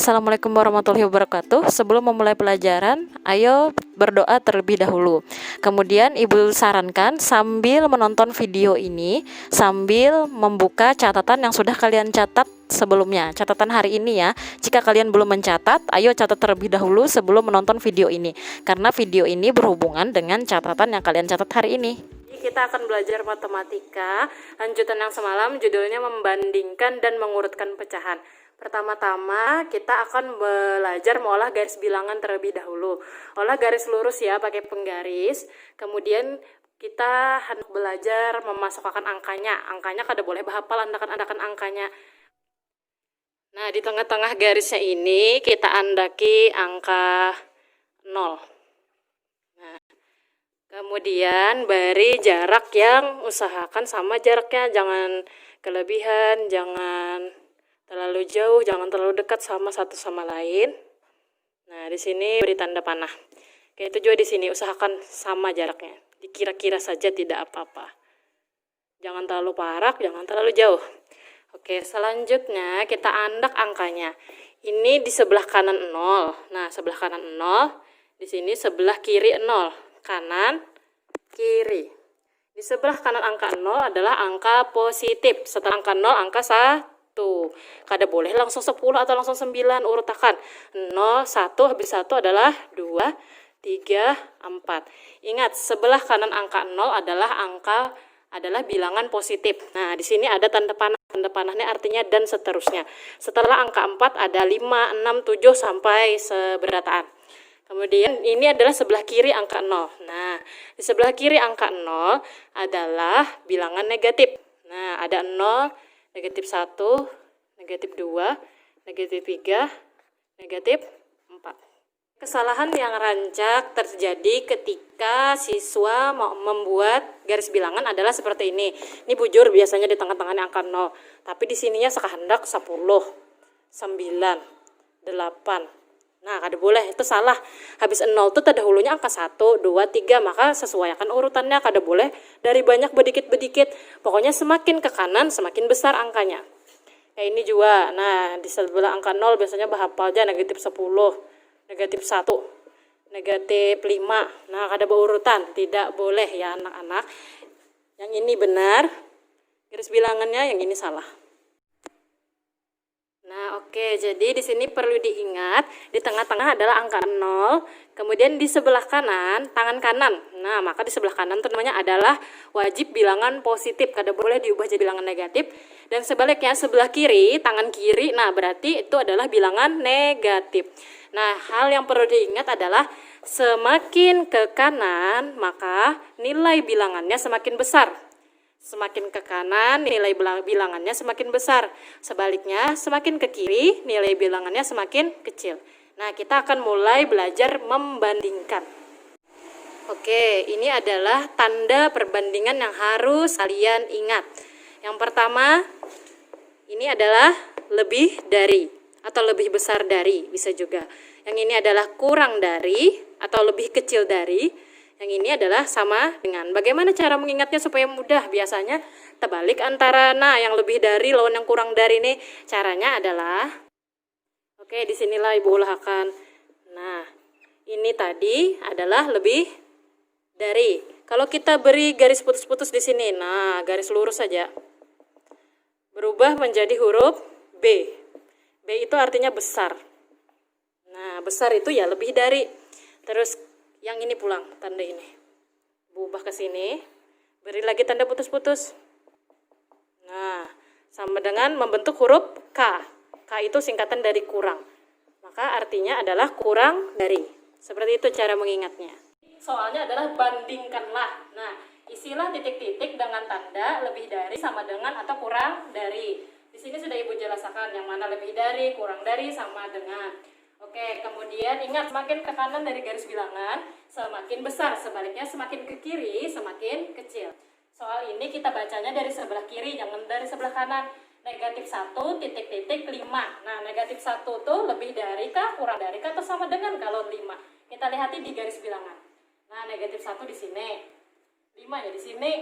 Assalamualaikum warahmatullahi wabarakatuh. Sebelum memulai pelajaran, ayo berdoa terlebih dahulu. Kemudian Ibu sarankan sambil menonton video ini, sambil membuka catatan yang sudah kalian catat sebelumnya. Catatan hari ini ya. Jika kalian belum mencatat, ayo catat terlebih dahulu sebelum menonton video ini. Karena video ini berhubungan dengan catatan yang kalian catat hari ini. Kita akan belajar matematika, lanjutan yang semalam, judulnya membandingkan dan mengurutkan pecahan. Pertama-tama kita akan belajar mengolah garis bilangan terlebih dahulu. Olah garis lurus ya, pakai penggaris. Kemudian kita hendak belajar memasukkan angkanya. Angkanya kada boleh bahapal andakan angkanya. Nah, di tengah-tengah garisnya ini kita andaki angka 0. Nah, kemudian beri jarak yang usahakan sama jaraknya, jangan kelebihan, jangan terlalu jauh, jangan terlalu dekat sama satu sama lain. Nah, di sini beri tanda panah. Kayak itu juga di sini, usahakan sama jaraknya. Dikira-kira saja tidak apa-apa. Jangan terlalu parak, jangan terlalu jauh. Oke, selanjutnya kita andak angkanya. Ini di sebelah kanan 0. Nah, sebelah kanan 0. Di sini sebelah kiri 0. Kanan, kiri. Di sebelah kanan angka 0 adalah angka positif. Setelah angka 0, angka 1. Kada boleh langsung 10 atau langsung 9, urutakan 0, 1, habis 1 adalah 2, 3, 4. Ingat, sebelah kanan angka 0 adalah bilangan positif. Nah, di sini ada tanda panah. Tanda panahnya artinya dan seterusnya. Setelah angka 4 ada 5, 6, 7 sampai seberataan. Kemudian ini adalah sebelah kiri angka 0. Nah, di sebelah kiri angka 0 adalah bilangan negatif. Nah, ada 0, negatif 1, negatif 2, negatif 3, negatif 4. Kesalahan yang rancak terjadi ketika siswa mau membuat garis bilangan adalah seperti ini. Ini bujur biasanya di tengah-tengahnya angka 0. Tapi di sininya sekehendak 10, 9, 8. Nah, kada boleh, itu salah. Habis 0 itu terdahulunya angka 1, 2, 3, maka sesuaikan urutannya, kada boleh dari banyak bedikit-bedikit. Pokoknya semakin ke kanan, semakin besar angkanya. Kayak ini juga, nah di sebelah angka 0 biasanya bahapal aja negatif 10, negatif 1, negatif 5. Nah, kada berurutan, tidak boleh ya anak-anak. Yang ini benar, garis bilangannya, yang ini salah. Nah, oke, jadi di sini perlu diingat, di tengah-tengah adalah angka 0, kemudian di sebelah kanan, tangan kanan. Nah, maka di sebelah kanan itu namanya adalah wajib bilangan positif, kada boleh diubah jadi bilangan negatif. Dan sebaliknya, sebelah kiri, tangan kiri, nah berarti itu adalah bilangan negatif. Nah, hal yang perlu diingat adalah semakin ke kanan, maka nilai bilangannya semakin besar. Semakin ke kanan, nilai bilangannya semakin besar. Sebaliknya, semakin ke kiri, nilai bilangannya semakin kecil. Nah, kita akan mulai belajar membandingkan. Oke, ini adalah tanda perbandingan yang harus kalian ingat. Yang pertama, ini adalah lebih dari atau lebih besar dari, bisa juga. Yang ini adalah kurang dari atau lebih kecil dari. Yang ini adalah sama dengan. Bagaimana cara mengingatnya supaya mudah? Biasanya terbalik antara yang lebih dari lawan yang kurang dari ini. Caranya adalah, oke, disinilah Ibu ulahkan. Nah, ini tadi adalah lebih dari. Kalau kita beri garis putus-putus di sini, nah garis lurus saja, berubah menjadi huruf B. B itu artinya besar. Nah, besar itu ya lebih dari. Terus yang ini pulang, tanda ini. Berubah ke sini, beri lagi tanda putus-putus. Nah, sama dengan membentuk huruf K. K itu singkatan dari kurang. Maka artinya adalah kurang dari. Seperti itu cara mengingatnya. Soalnya adalah bandingkanlah. Nah, isilah titik-titik dengan tanda lebih dari, sama dengan, atau kurang dari. Di sini sudah Ibu jelaskan yang mana lebih dari, kurang dari, sama dengan. Oke, kemudian ingat, semakin ke kanan dari garis bilangan, semakin besar. Sebaliknya, semakin ke kiri, semakin kecil. Soal ini kita bacanya dari sebelah kiri, jangan dari sebelah kanan. Negatif 1, titik-titik 5. Nah, negatif 1 tuh lebih dari kah, kurang dari kah, atau sama dengan kalau 5. Kita lihat di garis bilangan. Nah, negatif 1 di sini. 5 ya di sini.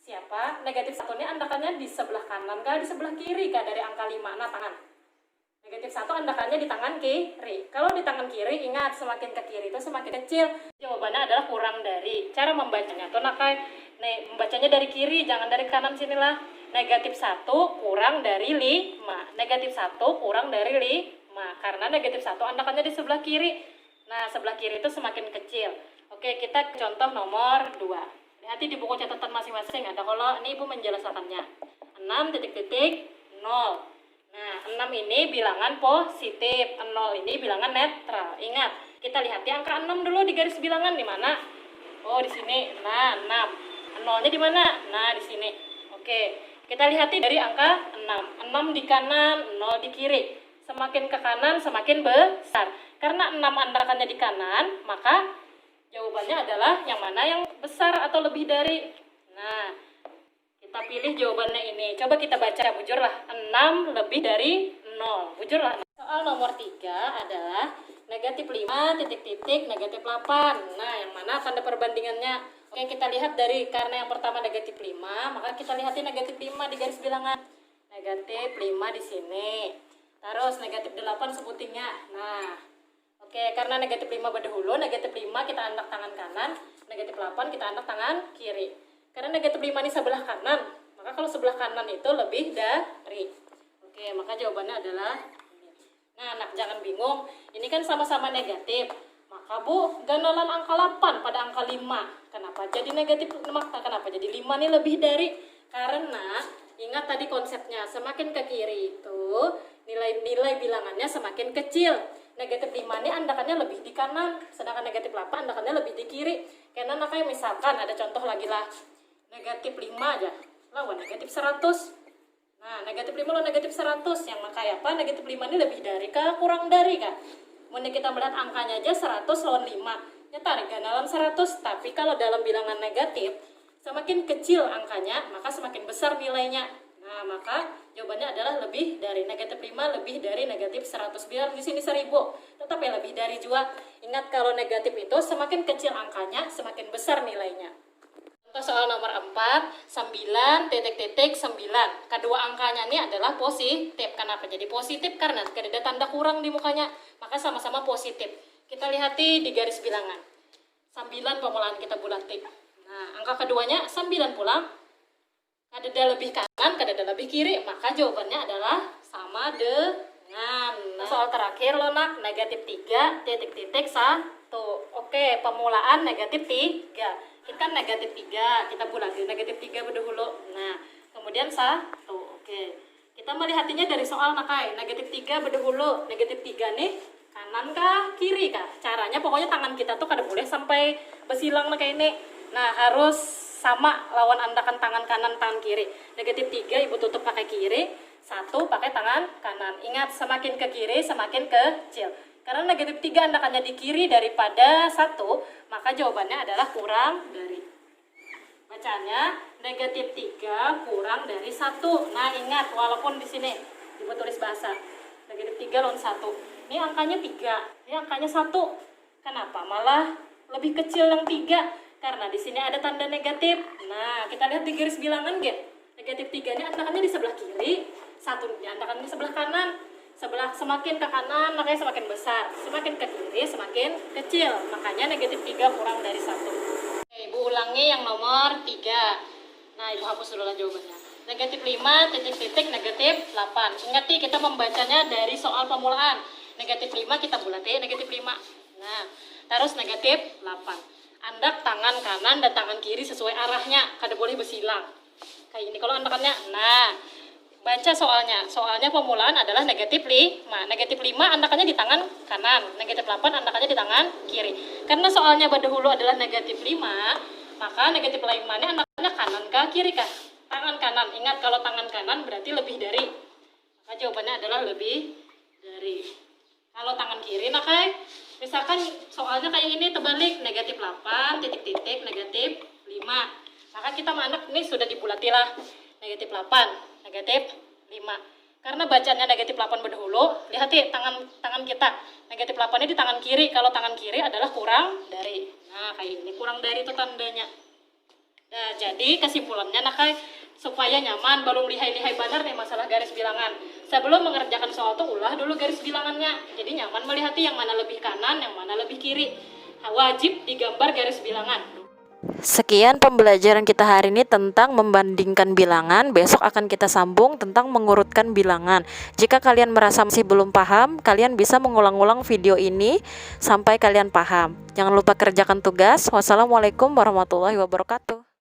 Siapa? Negatif 1 ini andakannya di sebelah kanan kah, di sebelah kiri kah dari angka 5? Nah, tangan. Negatif 1 andakannya di tangan kiri. Kalau di tangan kiri, ingat semakin ke kiri itu semakin kecil. Jawabannya adalah kurang dari. Cara membacanya tuh nih, membacanya dari kiri, jangan dari kanan sinilah. Negatif 1 kurang dari 5. Negatif 1 kurang dari 5. Karena negatif 1 andakannya di sebelah kiri. Nah, sebelah kiri itu semakin kecil. Oke, kita contoh nomor 2. Lihat di buku catatan masing-masing ada kalau ini Ibu menjelaskannya. 6.0. Nah, 6 ini bilangan positif, 0 ini bilangan netral. Ingat, kita lihat di angka 6 dulu di garis bilangan di mana? Oh, di sini. Nah, 6. 0-nya di mana? Nah, di sini. Oke, kita lihat dari angka 6. 6 di kanan, 0 di kiri. Semakin ke kanan, semakin besar. Karena 6 andakannya di kanan, maka jawabannya adalah yang mana yang besar atau lebih dari. Nah, kita pilih jawabannya ini. Coba kita baca, bujurlah. 6 lebih dari 0. Bujurlah. Soal nomor 3 adalah negatif 5, titik-titik, negatif 8. Nah, yang mana tanda perbandingannya? Oke, kita lihat dari, karena yang pertama negatif 5, maka kita lihatin negatif 5 di garis bilangan. Negatif 5 di sini. Terus negatif 8 sebutinnya. Nah, oke, karena negatif 5 berdahulu, negatif 5 kita andak tangan kanan, negatif 8 kita andak tangan kiri. Karena negatif 5 ini sebelah kanan, maka kalau sebelah kanan itu lebih dari. Oke, maka jawabannya adalah ini. Nah, anak jangan bingung, ini kan sama-sama negatif. Maka Bu, ganalan angka 8 pada angka 5. Kenapa jadi negatif? Kenapa jadi 5 ini lebih dari? Karena ingat tadi konsepnya, semakin ke kiri itu nilai bilangannya semakin kecil. Negatif 5 ini andakannya lebih di kanan, sedangkan negatif 8 andakannya lebih di kiri. Karena kayak misalkan ada contoh lagi lah. Negatif 5 aja lawan negatif 100. Nah, negatif 5 lawan negatif 100. Yang kayak apa? Negatif 5 ini lebih dari kah? Kurang dari kah? Kemudian kita melihat angkanya aja 100 lawan 5. Ya tarik dalam 100. Tapi kalau dalam bilangan negatif, semakin kecil angkanya, maka semakin besar nilainya. Nah, maka jawabannya adalah lebih dari. Negatif 5 lebih dari negatif 100. Biar di sini 1000. Tetapi lebih dari juga. Ingat kalau negatif itu semakin kecil angkanya, semakin besar nilainya. Contoh soal nomor 4, 9, titik-titik, 9. Kedua angkanya ini adalah positif. Kenapa jadi positif? Karena tidak ada tanda kurang di mukanya. Maka sama-sama positif. Kita lihat di garis bilangan. 9 pemulaan kita bulati. Nah, angka keduanya 9 pula. Kadada lebih kanan, kadada lebih kiri. Maka jawabannya adalah sama dengan. Nah, soal terakhir loh nak, negatif 3, titik-titik, 1. Oke, pemulaan negatif 3. Kita negatif 3, kita bulati negatif 3 berdahulu. Nah, kemudian 1. Oke. Kita melihatnya dari soal nakai. Negatif 3 berdahulu. Negatif 3 nih kanan kah, kiri kah? Caranya pokoknya tangan kita tuh kada boleh sampai bersilang kayak ini. Nah, harus sama lawan andakan tangan kanan, tangan kiri. Negatif 3 Ibu tutup pakai kiri, 1 pakai tangan kanan. Ingat, semakin ke kiri semakin kecil. Karena negatif 3 andakannya di kiri daripada 1, maka jawabannya adalah kurang dari. Bacaannya negatif 3 kurang dari 1. Nah, ingat walaupun di sini Ibu tulis bahasa negatif 3 lawan 1. Ini angkanya 3, ini angkanya 1. Kenapa malah lebih kecil yang 3? Karena di sini ada tanda negatif. Nah, kita lihat di garis bilangan negatif 3 ini andakannya di sebelah kiri, 1 andakannya di sebelah kanan. Semakin ke kanan makanya semakin besar, semakin ke kiri semakin kecil, makanya negatif 3 kurang dari 1. Oke, Ibu ulangi yang nomor 3. Nah, Ibu hapus dulu lah jawabannya. Negatif 5, titik-titik, negatif 8. Ingat kita membacanya dari soal pemulaan. Negatif 5 kita bulati negatif 5. Nah, terus negatif 8. Andak tangan kanan dan tangan kiri sesuai arahnya, kada boleh bersilang. Kayak ini kalau andakannya. Nah, baca soalnya. Soalnya pemulaan adalah negatif 5. Negatif 5 andakannya di tangan kanan. Negatif 8 andakannya di tangan kiri. Karena soalnya berdahulu adalah negatif 5, maka negatif 5 ini andakannya kanan kah, kiri kah? Tangan kanan. Ingat kalau tangan kanan berarti lebih dari. Maka jawabannya adalah lebih dari. Kalau tangan kiri, nah misalkan soalnya kayak ini terbalik. Negatif 8, titik-titik, negatif 5. Maka kita anak ini sudah dibulati lah. Negatif 8. Negatif 5. Karena bacanya negatif 8 berdahulu, lihat tangan kita. Negatif 8 ini di tangan kiri. Kalau tangan kiri adalah kurang dari. Nah, kayak ini kurang dari itu tandanya. Nah, jadi kesimpulannya supaya nyaman, belum lihai-lihai benar nih masalah garis bilangan. Sebelum mengerjakan soal tuh ulah dulu garis bilangannya. Jadi nyaman melihat yang mana lebih kanan, yang mana lebih kiri. Nah, wajib digambar garis bilangan. Sekian pembelajaran kita hari ini tentang membandingkan bilangan. Besok akan kita sambung tentang mengurutkan bilangan. Jika kalian merasa masih belum paham, kalian bisa mengulang-ulang video ini sampai kalian paham. Jangan lupa kerjakan tugas. Wassalamualaikum warahmatullahi wabarakatuh.